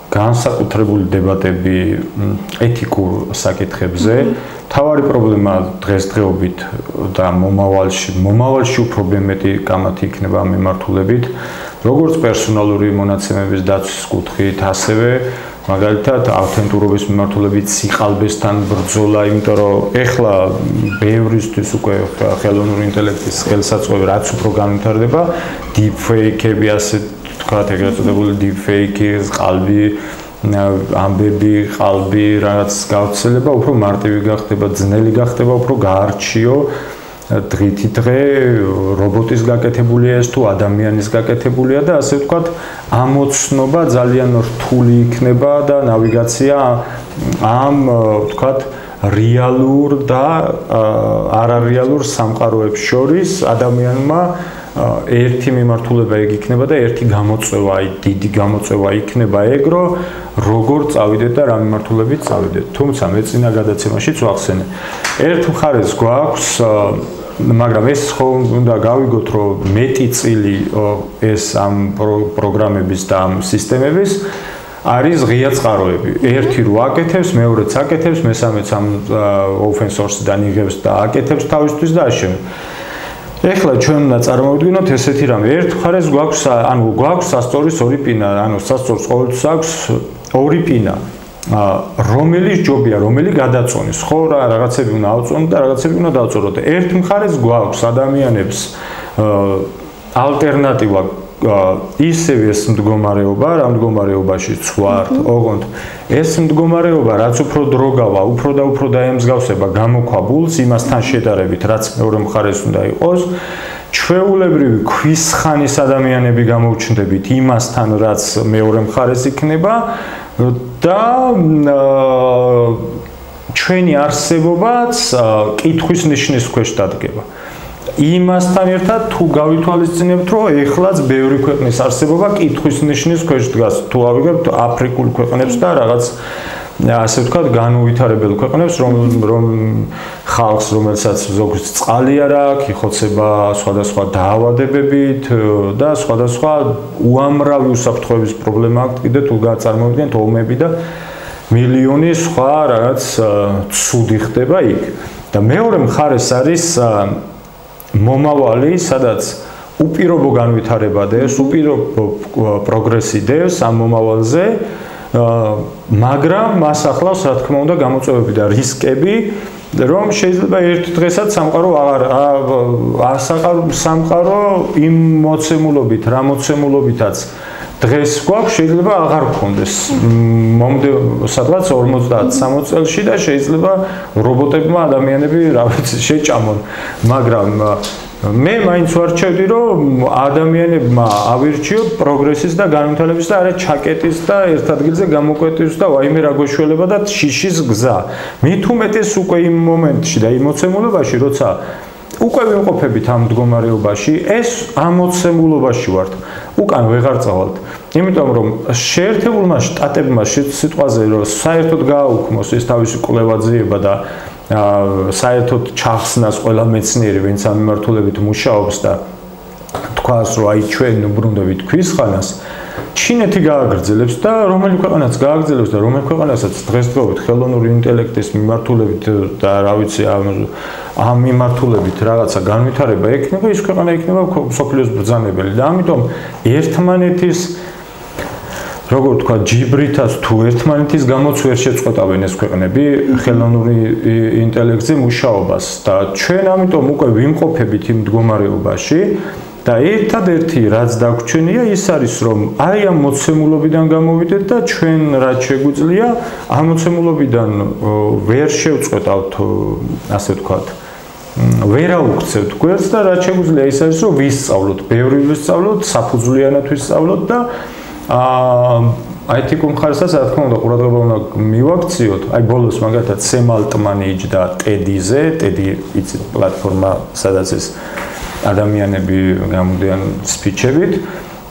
[SPEAKER 2] განსაკუთრებული დებატები ეთიკურ საკითხებზე. თავარი პრობლემა დღესდღეობით და მომავალში უფრო მეტი კამათი იქნება ამ მიმართულებით, როგორც პერსონალური მონაცემების დაცვის კუთხით, ასევე მაგალითად ავთენტურობის მიმართულებით სიყალბესთან ბრძოლა, იმიტომ რომ ეხლა ბევრისთვის უკვე ხელოვნური ინტელექტის ხელსაწყოები რაც უფრო განვითარდება, deepfake-ები ასე თქვათ, ეგრეთ წოდებული deepfake-ი, ყალბი, ამბები, ყალბი, რაღაც გავრცელება უფრო მარტივი გახდება, ძნელი გახდება, უფრო გაარჩიო. დღითი დღე რობოტის გაკეთებულია ეს თუ ადამიანის გაკეთებულია და ასე ვთქვათ, ამოცნობა ძალიან რთული იქნება და ნავიგაცია ამ ვთქვათ რეალურ და არარეალურ სამყაროებს შორის ადამიანმა ერთი მიმართულება ეგ იქნება და ერთი გამოწვევა, აი დიდი გამოწვევა იქნება ეგ, რომ როგორ წავიდეთ და რა მიმართულებით წავიდეთ. თუმცა მე წინა გადაცემაშიც ვახსენე. ერთ მხარეს გვაქვს, მაგრამ ეს ხო უნდა გავიგოთ, რომ მეტი წილი ეს ამ პროგრამების და ამ სისტემების არის ღია წყაროები. ერთი რო აკეთებს, მეორეც აკეთებს, მესამეც ამ open source-დან იღებს და აკეთებს თავისთვის და აშენებს. ეხლა ჩვენ უნდა წარმოვიდგინოთ ესეთი რამე. ერთ მხარეს გვაქვს სასწორის ორი პირა, სასწორს ყოველთვის აქვს ორი პირა, რომელიც ჯობია, რომელიც გადაწონის. ხო, რაღაცები უნდა ავწონოთ და რაღაცები უნდა დავწოროთ. ერთ მხარეს გვაქვს ადამიანებს ალტერნატივა ისევ ეს მდგომარეობა, რა მდგომარეობაშიც ვართ, ოღონდ ეს მდგომარეობა, რაც უფრო დრო გავა, უფრო და უფრო დაემსგავსება გამოქვაბულს იმასთან შედარებით, რაც მეორე მხარეს უნდა იყოს, ჩვეულებრივი ქვის ხანის ადამიანები გამოუჩნდებით იმასთან, რაც მეორე მხარეს იქნება და ჩვენი არსებობაც კითხვის ნიშნის ქვეშ დადგება. იმასთან ერთად თუ გავითვალისწინებთ, რომ ეხლაც ბევრი ქვეყნის არსებობა კითხვის ნიშნის ქვეშ დგას, თუ ავიღებთ აფრიკულ ქვეყნებს და რაღაც ასე ვთქვათ, განუვითარებელ ქვეყნებს, რომ ხალხს, რომელსაც ზოგს წყალი არ აქვს, იხოცება სხვადასხვა დაავადებებით და სხვადასხვა უამრავი უსაფრთხოების პრობლემა აქვს, კიდე თუ წარმოიდგენთ ომები და მილიონი სხვა რაღაც ცუდი ხდება იქ. და მეორე მხარეს არის მომავალი, სადაც უპირობო განვითარება დევს, უპირობო პროგრესი დევს ამ მომავალზე, მაგრამ მას ახლავს, რა თქმა უნდა, გამოწვევები და რისკები, რომ შეიძლება ერთ დღესაც სამყარო იმ მოცემულობით, რა მოცემულობითაც დღეს გვაქვს, შეიძლება აღარ გქონდეს. სადღაც 50-60 წელში და შეიძლება რობოტებმა ადამიანები რა ვიცი შეჭამონ, მაგრამ მე მაინც ვარჩევდი, რომ ადამიანებმა ავირჩიოთ პროგრესის და განვითარების და არა ჩაკეტის და ერთ ადგილზე გამოკვეთის და ვაიმე რა გვეშველება და შიშის გზა. მით უმეტეს უკვე იმ მომენტში და იმ მოცემულობაში, როცა უკვე ვიმყოფებით ამ მდგომარეობაში, ეს ამოცემულობაში ვართ. უკან ვეღარ წავალთ. იმიტომ რომ შეერთებულმა შტატებმა სიტყვაზე რომ საერთოდ გააუქმოს ეს თავისი კვლევაძიება და საერთოდ ჩახსნას ყველა მეცნიერი, ვინც ამ მიმართულებით მუშაობს და თქვას, რომ აი ჩვენ უბრუნდებით ქვისხანას, ჩინეთი გააგრძელებს და რომელი ქვეყანაც გააგრძელებს და რომელი ქვეყანასაც დღესდღეობით ხელოვნური ინტელექტის მიმართულებით და რა ვიცი ამ მიმართულებით რაღაცა განვითარება ექნება, ის ქვეყანა იქნება მსოფლიოს ბრძანებელი და ამიტომ ერთმანეთის როგორ თქვა ჯიბრითაც თუ ერთმანეთის გამოც ვერ შეწყვეტავენ ეს ქვეყნები ხელოვნური ინტელექტზე მუშაობას და ჩვენ ამიტომ უკვე ვიმყოფებით იმ მდგომარეობაში და ერთადერთი რაც დაგვრჩენია ის არის რომ აი ამ მოცემულობიდან გამოვიდეთ და ჩვენ რაც შეგვიძლია ამ მოცემულობიდან ვერ შევწყვეტავთ ასე ვთქვათ ვერ აუქცევთ გვერდს და რაც შეგვიძლია ის არის რომ ვისწავლოთ ბევრი ვისწავლოთ საფუძვლიანად ვისწავლოთ და IT ხარისას რა თქმა უნდა ყურადღება უნდა მივაქციოთ აი ბოლოს მაგალითად სემ ალტმანი იჯდა TED-ზე TED იცით პლატფორმა სადაც ეს ადამიანები გამოდიან სპიჩებით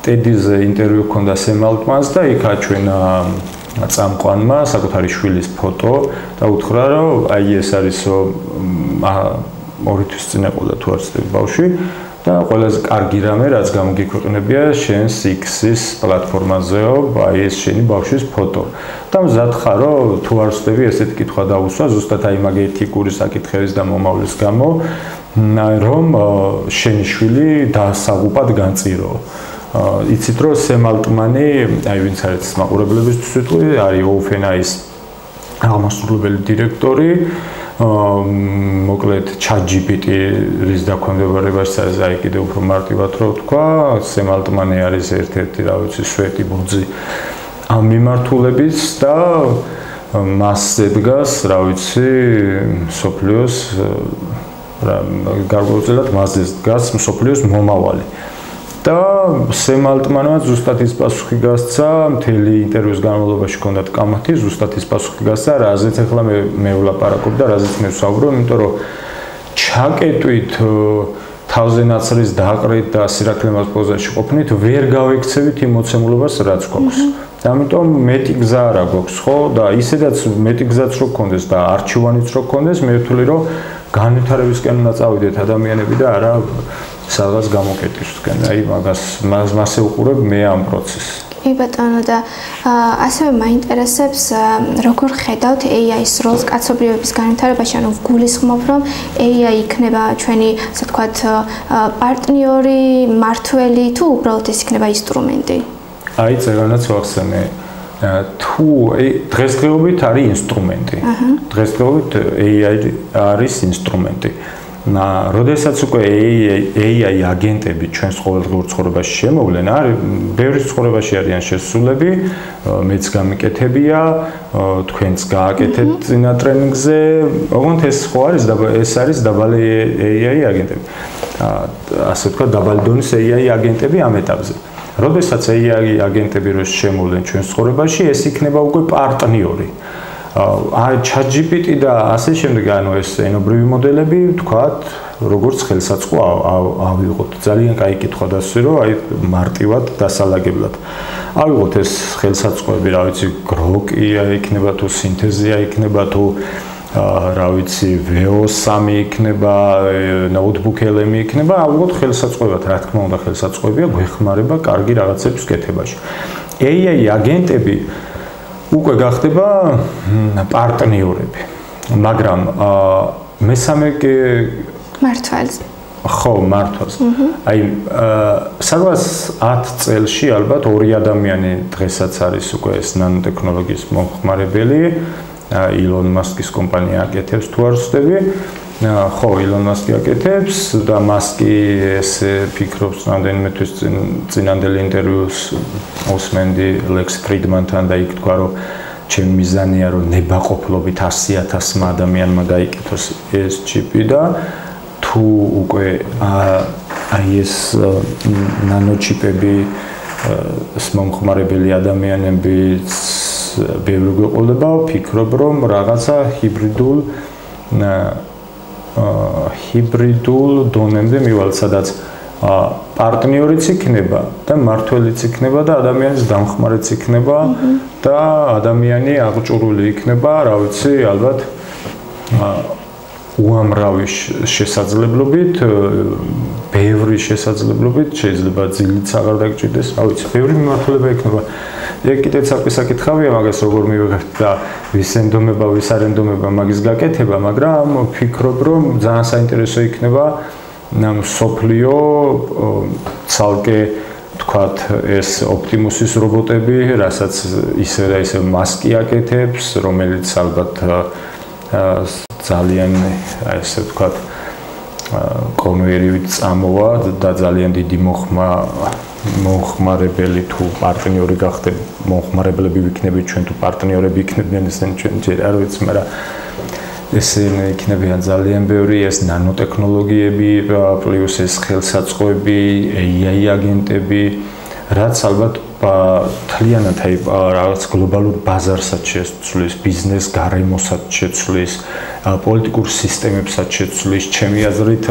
[SPEAKER 2] TED-ზე ინტერვიუ ჰქონდა სემ ალტმანს და იქ აჩვენა წამყვანმა საკუთარი შვილის ფოტო და უთხრა რომ აი ეს არისო 2 თვის წინ ეყოლა თუ არ ვცდები ბავშვი და ყველაზე კარგი რამე რაც გამოგიქვეყნებია შენს X-ის პლატფორმაზეო აი ეს შენი ბავშვის ფოტო და მზად ხარ რომ თუ არ ვცდები ესეთი კითხვა დავუსვა ზუსტად აი მაგ ეთიკური საკითხების და მომავლის გამო რომ შენი შვილი დასაღუპად განწირო. იცით რომ სემ ალტმანი, აი ვინც არის მაყურებლებისთვის ვიტყვი, არის OpenAI-ის აღმასრულებელი დირექტორი, მოკლედ ChatGPT-რის დაქვემდებარებაშიც აი კიდევ უფრო მარტივად რო ვთქვა, სემ ალტმანი არის ერთ-ერთი რა ვიცი სვეტი ბოძი ამ მიმართულების და მასზე დგას რა ვიცი სოფლიოს გარკვეულწილად მასზე დგას მსოფლიოს მომავალი და სემ ალტმანმა ზუსტად ის პასუხი გასცა მთელი ინტერვიუს განმავლობაში ჰქონდათ კამათი ზუსტად ის პასუხი გასცა რაზეც ახლა მე ვლაპარაკობ და რაზეც მე ვსაუბრობ იმიტომ რომ ჩაკეტვით თავზე ნაცრის დაყრით და სირაქლემას პოზაში ყოფნით ვერ გავექცევით იმ მოცემულობას რაც გვაქვს და ამიტომ მეტი გზა არა გვაქვს ხო და ისედაც მეტი გზაც რო გქონდეს და არჩევანიც რო გქონდეს მე ვთვლი რომ განვითარებისკენ უნდა წავიდეთ ადამიანები და არა სადღაც გამოკეტისკენ. აი მასე უყურებ მე ამ პროცესს.
[SPEAKER 1] კი ბატონო და ასევე მაინტერესებს როგორ ხედავთ AI-ის როლს კაცობრიობის განვითარებაში, ანუ გულისხმობ რომ AI იქნება ჩვენი ასე ვთქვათ პარტნიორი, მართველი თუ უბრალოდ ეს იქნება ინსტრუმენტი? აი
[SPEAKER 2] ზეგანაც ვახსენე თუ დღესდღეობით არის ინსტრუმენტი. დღესდღეობით AI არის ინსტრუმენტი. როდესაც უკვე AI აგენტები ჩვენს ყოველდღიურ ცხოვრებაში შემოვლენ, არის ბევრი ცხოვრებაში არიან შესულები, მეც გამიკეთებია, თქვენც გააკეთეთ წინა ტრენინგზე, ოღონდ ეს ხო არის ეს არის დაბალი AI აგენტები. ასე ვთქვათ, დაბალი დონის AI აგენტები ამ ეტაპზე. როდესაც AI აგენტები რო შემოვლენ ჩვენს ცხოვრებაში, ეს იქნება უკვე პარტნიორი. აი ChatGPT და ასე შემდეგ, ანუ ეს ენობრივი მოდელები, ვთქვათ, როგორც ხელსაწყო ავიღოთ. ძალიან კაი კითხვა დასვი, რომ აი მარტივად დასალაგებლად. ავიღოთ ეს ხელსაწყოები, რა ვიცი, გროკია იქნება თუ სინთეზია იქნება თუ რა ვიცი, VO3 იქნება, ნოუთბუქ-ელემი იქნება, ავიღოთ ხელსაწყოებად, რა თქმა უნდა, ხელსაწყოებია გვეხმარება კარგი რაღაცების კეთებაში. AI აგენტები უკვე გახდება პარტნიორები, მაგრამ მესამე მართვალს. ხო, მართვალს. აი, სადღაც 10 წელში ალბათ ორი ადამიანი დღესაც არის უკვე ეს ნანოტექნოლოგიის მომხმარებელი, ილონ მასკის კომპანია აკეთებს თუ არ ვცდები. ხო, ილონ მასკი აკეთებს და მასკი ესე ფიქრობს რამდენიმე თვის წინანდელი ინტერვიუს უსმენდი ლექს ფრიდმანთან და იქ თქვა რომ ჩემი მიზანია რომ ნებაყოფლობით 100,000 ადამიანმა გაიკეთოს ეს ჩიპი და თუ უკვე აი ეს ნანოჩიპები მომხმარებელი ადამიანების ბევრი გვეყოლება, ვფიქრობ რომ რაღაცა ჰიბრიდულ დონემდე მივალ, სადაც პარტნიორიც იქნება და მმართველიც იქნება და ადამიანის დამხმარეც იქნება და ადამიანი აღჭურვილი იქნება, რა ვიცი, ალბათ უამრავი შესაძლებლობით, ბევრი შესაძლებლობით, შეიძლება ძილიც აღარ დაგჭირდეს, რა ვიცი, ბევრი მიმართულება იქნება. ეგ კიდეც საკითხავია მაგას როგორ მივიღებთ და ვის ენდომება, ვის არ ენდომება მაგის გაკეთება, მაგრამ ვფიქრობ, რომ ძალიან საინტერესო იქნება მსოფლიო ცალკე თქვათ ეს ოპტიმუსის რობოტები, რასაც ისე და ისე მასკი აკეთებს, რომელიც ალბათ ძალიან ესე ვთქვათ კონვეიერით წამოვა და ძალიან დიდი მომხმარებელი თუ პარტნიორი გახდები, მომხმარებლები ვიქნებით ჩვენ თუ პარტნიორები იქნებიან ესენ ჩვენ ჯერ არ ვიცი, მაგრამ ესენი იქნებიან ძალიან ბევრი ეს ნანოტექნოლოგიები, პლუს ეს ხელსაწყოები, AI აგენტები, რაც ალბათ თლიანად რაღაც გლობალურ ბაზარსაც შეცვლის, ბიზნეს გარემოსაც შეცვლის, პოლიტიკურ სისტემებსაც შეცვლის, ჩემი აზრით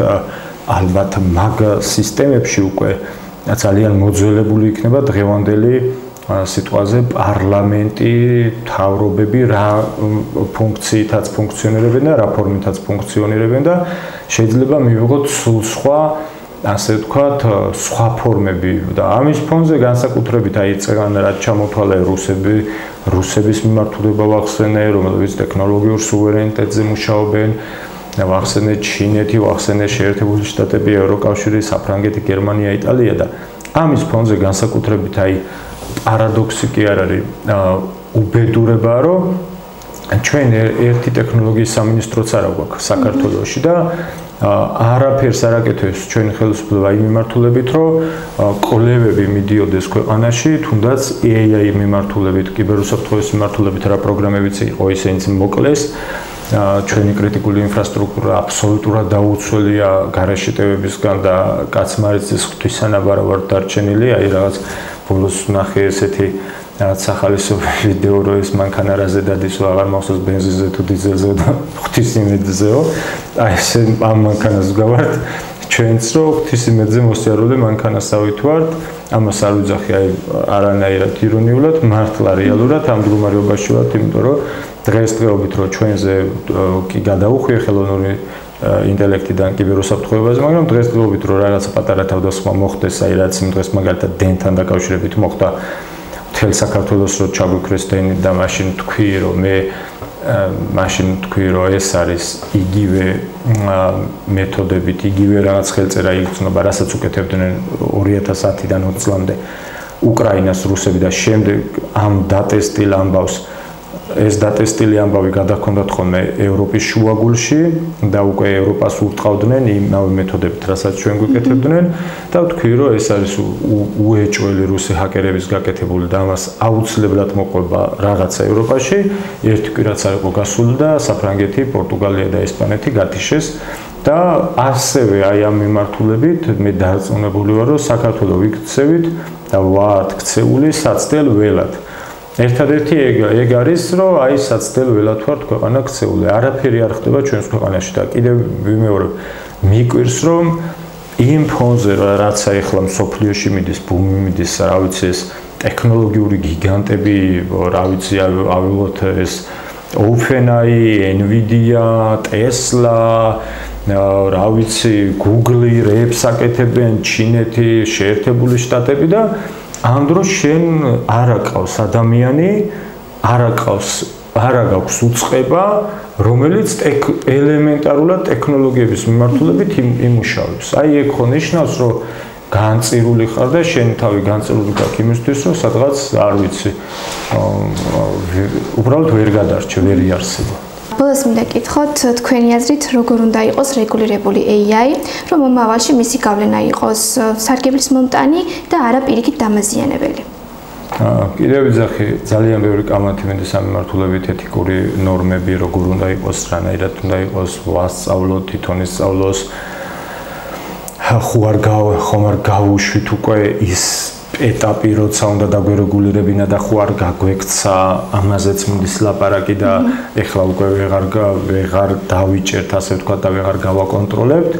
[SPEAKER 2] ალბათ მაგ სისტემებში უკვე ძალიან მოძველებული იქნება დღევანდელი სიტუაციაზე პარლამენტი, მთავრობები რა ფუნქციითაც ფუნქციონირებენ და რა ფორმითაც ფუნქციონირებენ და შეიძლება მივიღოთ სულ სხვა ასე ვთქვათ, სხვა ფორმები და ამის ფონზე განსაკუთრებით აი წეგან რაც ჩამოთვალე რუსების მიმართულება ვახსენე, რომლებიც ტექნოლოგიურ სუვერენიტეტზე მუშაობენ, ვახსენე ჩინეთი, ვახსენე შეერთებული შტატები, ევროკავშირი, საფრანგეთი, გერმანია, იტალია და ამის ფონზე განსაკუთრებით აი პარადოქსი კი არ არის, უბედურებაა, რომ ჩვენ ერთი ტექნოლოგიის სამინისტროც არ აქვს საქართველოში და არაფერს არ აკეთებს ჩვენი ხელისუფლება იმ მიმართულებით, რომ კვლევები მიდიოდეს ქვეყანაში, თუნდაც AI მიმართულებით, კიბერუსაფრთხოების მიმართულებით რა პროგრამებიც იყო, ისინიც მოკლეს. ჩვენი კრიტიკული ინფრასტრუქტურა აბსოლუტურად დაუცველია გარაშეტევებისგან და კაცმარიცის ღვთისანაბარა ვარ დარჩენილი, აი რაღაც ბოლოს ნახე ესეთი რაღაც სახალისო ვიდეო რო ეს მანქანარაზე დადის, აღარ მახსოვს ბენზინზე თუ დიზელზე და ღვთისმეტზეო. აი ესე ამ მანქანას გავართ ჩვენც რო ღვთისმეტზე მოსიარულე მანქანასავით ვართ, ამას არ ვიძახი აი არანაირად ირონიულად, მართლა რეალურად ამ მდგომარეობაში ვართ, იმიტომ რომ დღესდღეობით რო ჩვენზე კი გადაუხვია ხელოვნური ინტელექტიდან კიბერუსაფრთხოებაზე, მაგრამ დღესდღეობით რო რაღაცა პატარა თავდასხმა მოხდეს, აი რაც იმ დღეს მაგალითად დენთან დაკავშირებით მოხდა მთელ საქართველოს რო ჩაგვიქრეს დენი და მაშინ თქვი რომ ეს არის იგივე მეთოდებით, იგივე რაღაც ხელწერა იგრძნობა, რასაც უკეთებდნენ 2010-დან 20 წლამდე უკრაინას რუსები და შემდეგ ამ დატესტილ ამბავს ეს დატესტილი ამბავი გადაჰქონდათ ხოლმე ევროპის შუაგულში და უკვე ევროპას ურტყავდნენ იმავე მეთოდებით, რასაც ჩვენ გვიკეთებდნენ და ვთქვი, რომ ეს არის უეჭველი რუსი ჰაკერების გაკეთებული და ამას აუცილებლად მოყვება რაღაცა ევროპაში. ერთი კვირაც არ იყო გასული და საფრანგეთი, პორტუგალია და ესპანეთი გათიშეს და ასევე აი ამ მიმართულებით მე დარწმუნებული ვარ, რომ საქართველოს ვიქცევით და ვართ ქცეული საცდელ ველად. ერთადერთი ეგ არის, რომ აი საცდელ ველად ვართ ქვეყანა ქცეული. არაფერი არ ხდება ჩვენს ქვეყანაში და კიდევ ვიმეორებ, მიკვირს, რომ იმ ფონზე, რაც ახლა მსოფლიოში მიდის, ბუმი მიდის, რა ვიცი ეს ტექნოლოგიური გიგანტები, რა ვიცი, ავილოთ ეს OpenAI, Nvidia, Tesla, რა ვიცი, Google, Reps აკეთებენ, ჩინეთი, შეერთებული შტატები და ამ დროს შენ არ აყავს ადამიანი, არ გაქვს უწყება, რომელიც ელემენტარულად ტექნოლოგიების მიმართულებით იმუშავებს. აი ეგ ხო ნიშნავს, რომ განწირული ხარ და შენ თავი განწირული გაქვს იმისთვის, რომ სადღაც არ ვიცი, უბრალოდ ვერ გადარჩე, ვერ იარსება.
[SPEAKER 1] ბოლოს მინდა გითხოთ, თქვენი აზრით როგორ უნდა იყოს რეგულირებული AI, რომ მომავალში მისი გავლენა იყოს სარგებლის მომტანი და არა პირიქით დამაზიანებელი?
[SPEAKER 2] კიდევ ვიძახი, ძალიან ბევრი კამათი მინდა სამიმართულებით ეთიკური ნორმები როგორ უნდა იყოს, რანაირად უნდა იყოს, ვასწავლოთ, თვითონ ისწავლოს. ხომ არ გავუშვით უკვე ის ეტაპი, როცა უნდა დაგვერეგულირებინა და ხო არ გაგვექცა, ამაზეც მინდის ლაპარაკი და ეხლა უკვე ვეღარ დავიჭერთ, ასე ვთქვათ და ვეღარ გავაკონტროლებთ.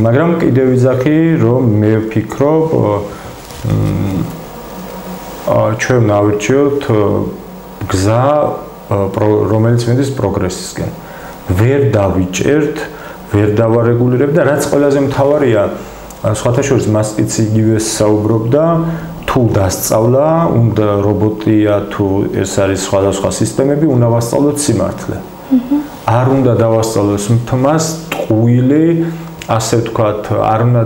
[SPEAKER 2] მაგრამ კიდევ ვიძახი, რომ მე ვფიქრობ, ჩვენ ნავირჩიოთ გზა, რომელიც მიდის პროგრესისკენ. ვერ დავიჭერთ, ვერ დავარეგულირებთ და რაც ყველაზე მთავარია, სხვათა შორის მასპიც იგივე საუბრობდა, თუ დასწავლა, უნდა რობოტია, თუ ეს არის სხვადასხვა სისტემები, უნდა ვასწავლოთ სიმართლე. არ უნდა დავასწავლოს მთმას, ტყუილი, ასე ვთქვათ, არ უნდა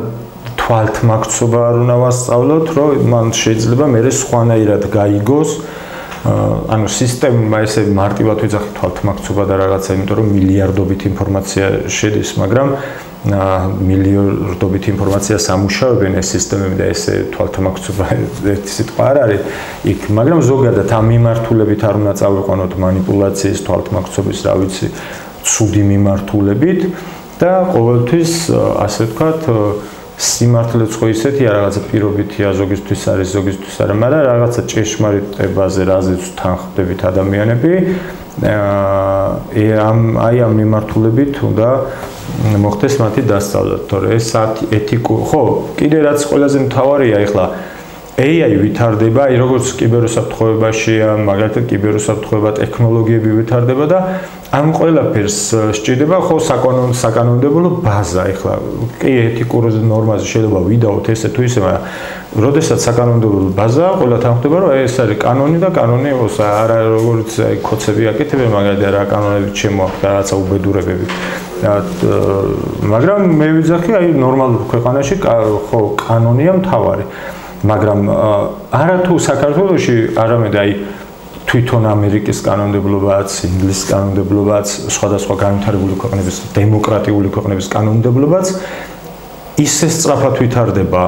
[SPEAKER 2] თვალთმაქცობა არ უნდა ვასწავლოთ, რომ მან შეიძლება მერე სხვანაირად გაიგოს. ანუ სისტემა ესე მარტივად ვიძახი თვალთმაქცობა და რაღაცა, იმიტომ რომ მილიარდობით ინფორმაცია შედის, მაგრამ მილიარდობით ინფორმაციას ამუშავებენ ეს სისტემები და ესე თვალთმაქცობა ერთი სიტყვა არ არის იქ, მაგრამ ზოგადად ამ მიმართულებით არ უნდა წავიყვანოთ манипуляციის, თვალთმაქცობის, რა ვიცი, ცუდი მიმართულებით და ყოველთვის ასე ვთქვათ სიმართლეც ხო ისეთია, რაღაცა პირობითია, ზოგისთვის არის, ზოგისთვის არა, მაგრამ რაღაცა ჭეშმარიტებაზე რაზეც თანხმდებით ადამიანები, აი ამ მიმართულებით უნდა მოხდეს მათი დასწავლა, თორე ეს ეთიკურ, ხო, კიდე რაც ყველაზე მთავარია, ეხლა AI ვითარდება, აი როგორც კიბერუსაფრთხოებაშია, მაგალითად კიბერუსაფრთხოება ტექნოლოგიები ვითარდება და ამ ყველაფერს სჭირდება ხო საკანონმდებლო ბაზა, ეხლა კი ეთიკურ ნორმაზე შეიძლება ვიდაოთ ესე თუ ისე, მაგრამ როდესაც საკანონმდებლო ბაზა, ყველა თანხმდება, რომ ეს არის კანონი და კანონი არა როგორც აი კოცები აკეთებენ, მაგალითად რა კანონებით შემოაქვთ რაღაცა უბედურებები. მაგრამ მე ვიძახი, აი ნორმალურ ქვეყანაში ხო კანონია მთავარი. მაგრამ არა თუ საქართველოში, არამედ აი თვითონ ამერიკის კანონმდებლობაც, ინგლისის კანონმდებლობაც, სხვადასხვა განვითარებული ქვეყნების, დემოკრატიული ქვეყნების კანონმდებლობაც ისე სწრაფად ვითარდება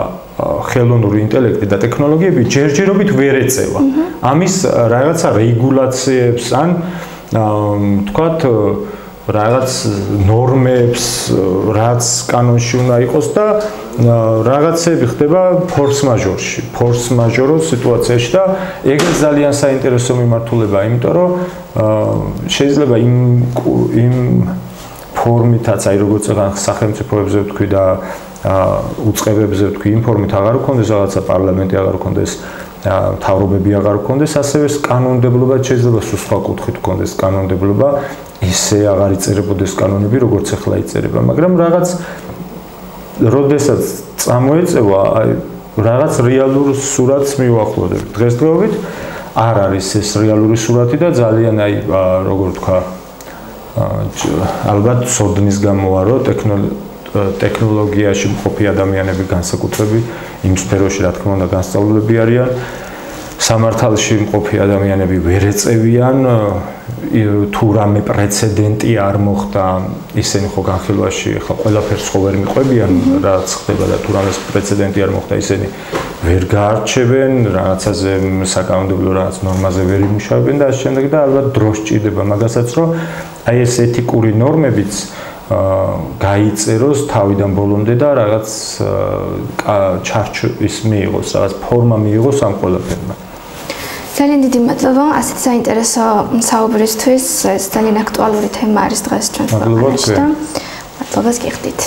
[SPEAKER 2] ხელოვნური ინტელექტი და ტექნოლოგიები ჯერჯერობით ვერ ეწევა. ამის რაღაცა რეგულაციებს ან თქვათ რაღაც ნორმებს, რაც კანონში უნდა იყოს და რაღაცები ხდება ფორს მაჟორში, ფორს მაჟორო სიტუაციაში და ეგ ძალიან საინტერესო მიმართულებაა, იმიტომ რომ შეიძლება იმ ფორმითაც, აი როგორც სახელმწიფოებზე ვთქვი და უწყებებზე ვთქვი, იმ ფორმით აღარ გქონდეს რაღაცა პარლამენტი აღარ გქონდეს, მთავრობები აღარ გქონდეს, ასევე კანონმდებლობა შეიძლება სხვა კუთხით გქონდეს კანონმდებლობა, ისე აღარ იწერებოდეს კანონები, როგორც ახლა იწერება, მაგრამ რაღაც როდესაც წამოეწევა, რაღაც რეალურ სურათს მივახლოვდებით. დღესდღეობით არ არის ეს რეალური სურათი და ძალიან აი როგორ თქვა, ალბათ სოდნის გამოა, რომ ტექნოლოგიაში მყოფი ადამიანები განსაკუთრებით იმ სფეროში, რა თქმა უნდა, განსწავლულები არიან. სამართალში მყოფი ადამიანები ვერ ეწევიან, თუ რამე პრეცედენტი არ მოხდა, ისინი ხო განხილვაში ხო ყველაფერს ხო ვერ მიყვებიან, რაც ხდება და თუ რამე პრეცედენტი არ მოხდა, ისინი ვერ გაარჩევენ, რაღაცაზე საკანონმდებლო რაღაც ნორმაზე ვერ იმუშავებენ და ამ შემდეგ და ალბათ დრო სჭირდება მაგასაც, რომ აი ეს ეთიკური ნორმებიც გაიწეროს თავიდან ბოლომდე და რაღაც ჩარჩოის მიიღოს, რაღაც ფორმა მიიღოს ამ ყველაფერმა.
[SPEAKER 1] ძალიან დიდი მადლობა ასეთ საინტერესო საუბრისთვის, ეს ძალიან აქტუალური თემა არის დღეს ჩვენს ქვეყანაში და მადლობას გიხდით.